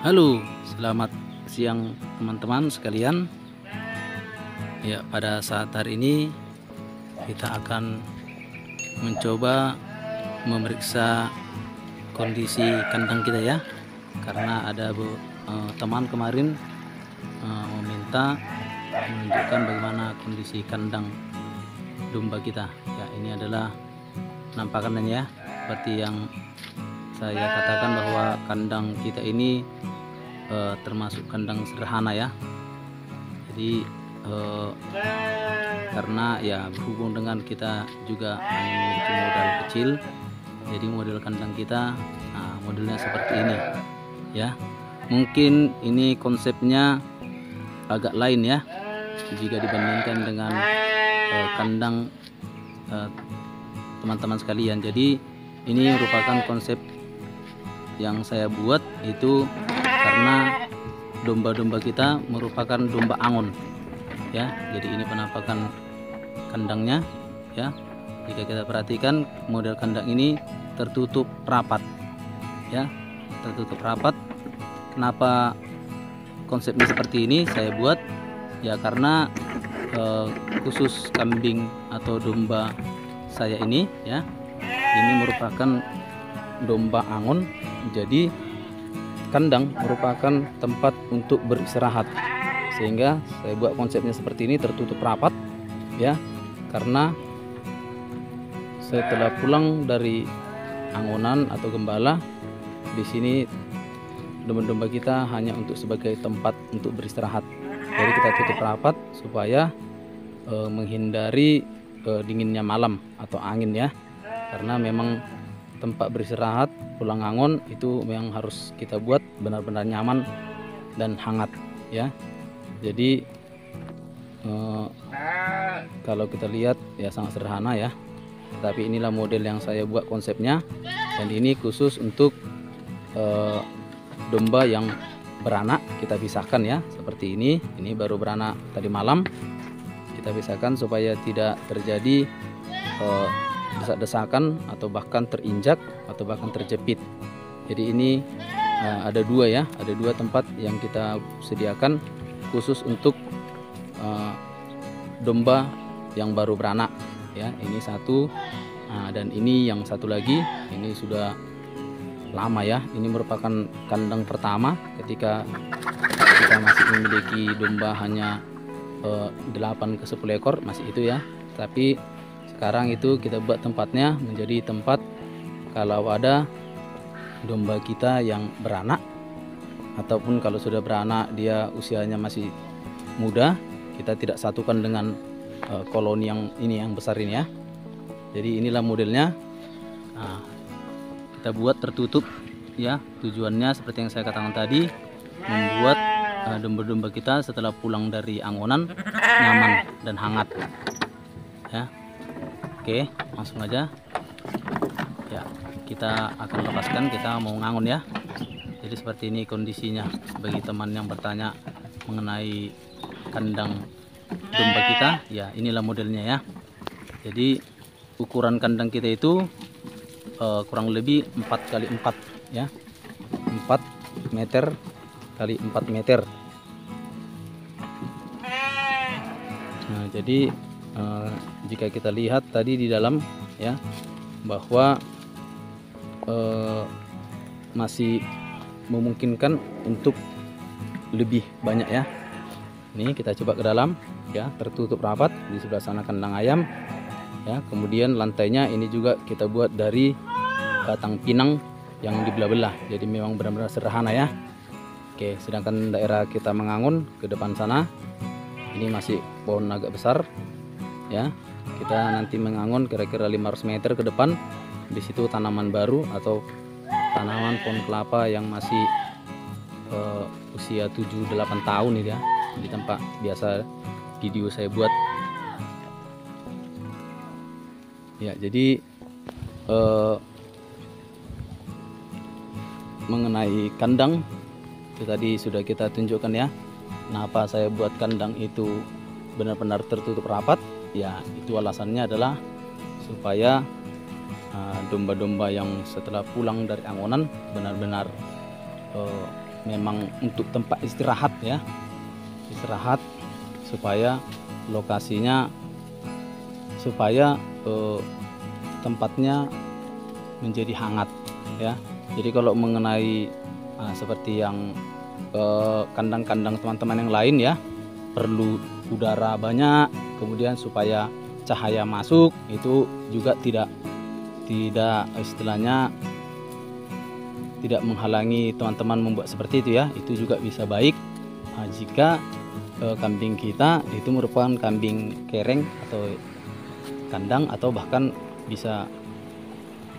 Halo, selamat siang teman-teman sekalian. Ya, pada saat hari ini kita akan mencoba memeriksa kondisi kandang kita ya. Karena ada teman kemarin meminta menunjukkan bagaimana kondisi kandang domba kita. Ya, ini adalah penampakannya ya. Seperti yang saya katakan bahwa kandang kita ini termasuk kandang sederhana ya. Jadi karena ya berhubung dengan kita juga memiliki modal kecil, jadi model kandang kita modelnya seperti ini ya. Mungkin ini konsepnya agak lain ya jika dibandingkan dengan kandang teman-teman sekalian. Jadi ini merupakan konsep yang saya buat itu karena domba-domba kita merupakan domba angon ya. Jadi ini penampakan kandangnya ya. Jika kita perhatikan model kandang ini tertutup rapat ya, tertutup rapat. Kenapa konsepnya seperti ini saya buat ya? Karena khusus kambing atau domba saya ini ya, ini merupakan domba angon. Jadi kandang merupakan tempat untuk beristirahat, sehingga saya buat konsepnya seperti ini, tertutup rapat ya. Karena setelah pulang dari angonan atau gembala, di sini domba-domba kita hanya untuk sebagai tempat untuk beristirahat. Jadi kita tutup rapat supaya menghindari dinginnya malam atau angin ya. Karena memang tempat beristirahat pulang angon itu memang harus kita buat benar-benar nyaman dan hangat ya. Jadi kalau kita lihat ya sangat sederhana ya, tapi inilah model yang saya buat konsepnya. Dan ini khusus untuk domba yang beranak, kita pisahkan ya seperti ini. Ini baru beranak tadi malam, kita pisahkan supaya tidak terjadi desak-desakan atau bahkan terinjak atau bahkan terjepit. Jadi ini ada dua ya, ada dua tempat yang kita sediakan khusus untuk domba yang baru beranak ya. Ini satu, dan ini yang satu lagi, ini sudah lama ya. Ini merupakan kandang pertama ketika kita masih memiliki domba hanya 8 ke 10 ekor, masih itu ya. Tapi sekarang itu kita buat tempatnya menjadi tempat kalau ada domba kita yang beranak, ataupun kalau sudah beranak dia usianya masih muda, kita tidak satukan dengan koloni yang ini, yang besar ini ya. Jadi inilah modelnya. Kita buat tertutup ya. Tujuannya seperti yang saya katakan tadi, membuat domba-domba kita setelah pulang dari angonan nyaman dan hangat ya. Oke, langsung aja ya, kita akan lepaskan, kita mau ngangon ya. Jadi seperti ini kondisinya bagi teman yang bertanya mengenai kandang domba kita ya. Inilah modelnya ya. Jadi ukuran kandang kita itu kurang lebih 4 kali 4 ya, 4 meter kali 4 meter. Nah, jadi jika kita lihat tadi di dalam ya, bahwa masih memungkinkan untuk lebih banyak ya. Ini kita coba ke dalam ya, tertutup rapat. Di sebelah sana kandang ayam ya. Kemudian lantainya ini juga kita buat dari batang pinang yang dibelah-belah. Jadi memang benar-benar sederhana ya. Oke, sedangkan daerah kita mengangon ke depan sana, ini masih pohon agak besar ya. Kita nanti mengangon kira-kira 500 meter ke depan. Di situ tanaman baru atau tanaman pohon kelapa yang masih usia 7-8 tahun ini ya, di tempat biasa video saya buat ya. Jadi mengenai kandang itu tadi sudah kita tunjukkan ya. Kenapa saya buat kandang itu benar-benar tertutup rapat ya, itu alasannya adalah supaya domba-domba yang setelah pulang dari angonan benar-benar memang untuk tempat istirahat ya, istirahat supaya lokasinya, supaya tempatnya menjadi hangat ya. Jadi kalau mengenai seperti yang kandang-kandang teman-teman yang lain ya, perlu udara banyak, kemudian supaya cahaya masuk, itu juga tidak istilahnya tidak menghalangi teman-teman membuat seperti itu ya. Itu juga bisa baik jika kambing kita itu merupakan kambing kereng atau kandang, atau bahkan bisa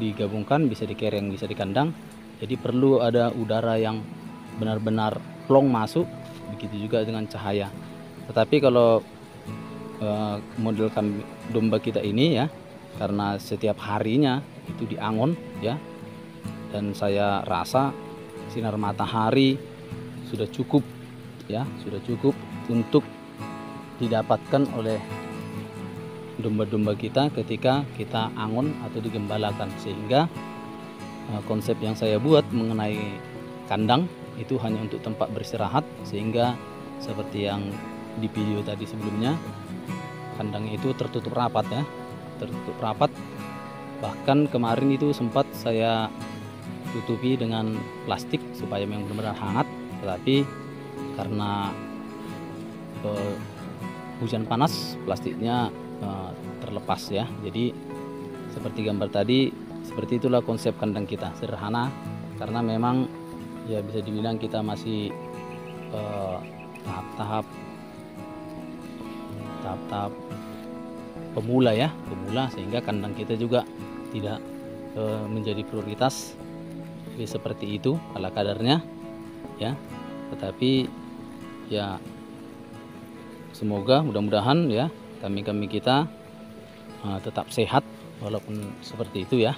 digabungkan, bisa di kereng, bisa di kandang. Jadi perlu ada udara yang benar-benar plong masuk, begitu juga dengan cahaya. Tetapi kalau model kambing domba kita ini ya, karena setiap harinya itu diangon ya, dan saya rasa sinar matahari sudah cukup ya, sudah cukup untuk didapatkan oleh domba-domba kita ketika kita angon atau digembalakan. Sehingga konsep yang saya buat mengenai kandang itu hanya untuk tempat beristirahat, sehingga seperti yang di video tadi sebelumnya, kandangnya itu tertutup rapat ya, tertutup rapat. Bahkan kemarin itu sempat saya tutupi dengan plastik supaya memang benar-benar hangat, tetapi karena hujan panas plastiknya terlepas ya. Jadi seperti gambar tadi, seperti itulah konsep kandang kita, sederhana karena memang ya bisa dibilang kita masih tahap-tahap pemula ya, sehingga kandang kita juga tidak menjadi prioritas seperti itu ala kadarnya ya. Tetapi ya semoga mudah-mudahan ya kambing-kambing kita tetap sehat walaupun seperti itu ya,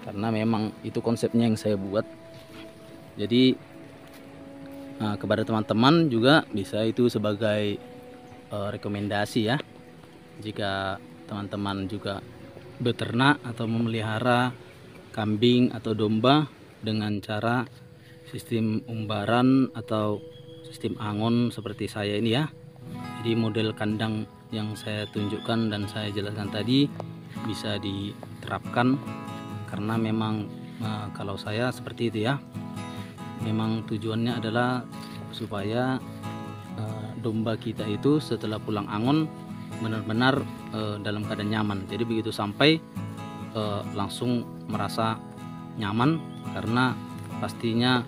karena memang itu konsepnya yang saya buat. Jadi kepada teman-teman juga bisa itu sebagai rekomendasi ya, jika teman-teman juga beternak atau memelihara kambing atau domba dengan cara sistem umbaran atau sistem angon seperti saya ini ya. Jadi model kandang yang saya tunjukkan dan saya jelaskan tadi bisa diterapkan, karena memang kalau saya seperti itu ya, memang tujuannya adalah supaya domba kita itu setelah pulang angon benar-benar dalam keadaan nyaman. Jadi begitu sampai langsung merasa nyaman, karena pastinya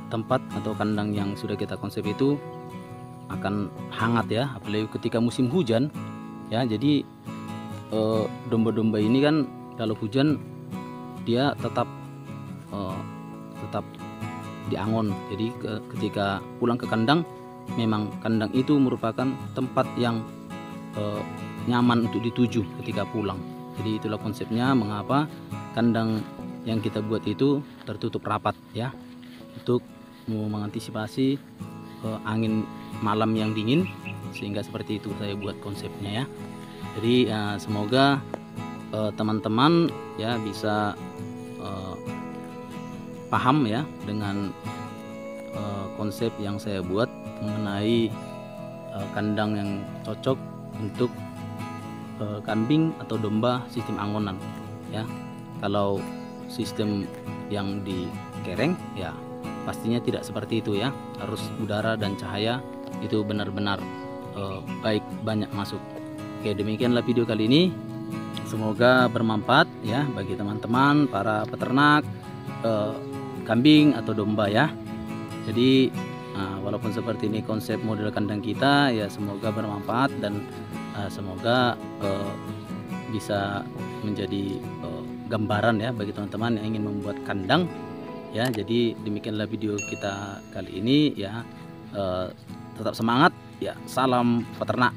tempat atau kandang yang sudah kita konsep itu akan hangat ya, apalagi ketika musim hujan ya. Jadi domba-domba ini kan kalau hujan dia tetap diangon. Jadi ketika pulang ke kandang, memang kandang itu merupakan tempat yang nyaman untuk dituju ketika pulang. Jadi itulah konsepnya mengapa kandang yang kita buat itu tertutup rapat ya, untuk mengantisipasi angin malam yang dingin, sehingga seperti itu saya buat konsepnya ya. Jadi semoga teman-teman ya bisa paham ya dengan konsep yang saya buat mengenai kandang yang cocok untuk kambing atau domba sistem angonan ya. Kalau sistem yang di kereng ya pastinya tidak seperti itu ya, harus udara dan cahaya itu benar-benar baik, banyak masuk. Oke, demikianlah video kali ini, semoga bermanfaat ya bagi teman-teman para peternak kambing atau domba ya. Jadi walaupun seperti ini konsep model kandang kita ya, semoga bermanfaat dan semoga bisa menjadi gambaran ya bagi teman-teman yang ingin membuat kandang ya. Jadi demikianlah video kita kali ini ya. Tetap semangat ya, salam peternak.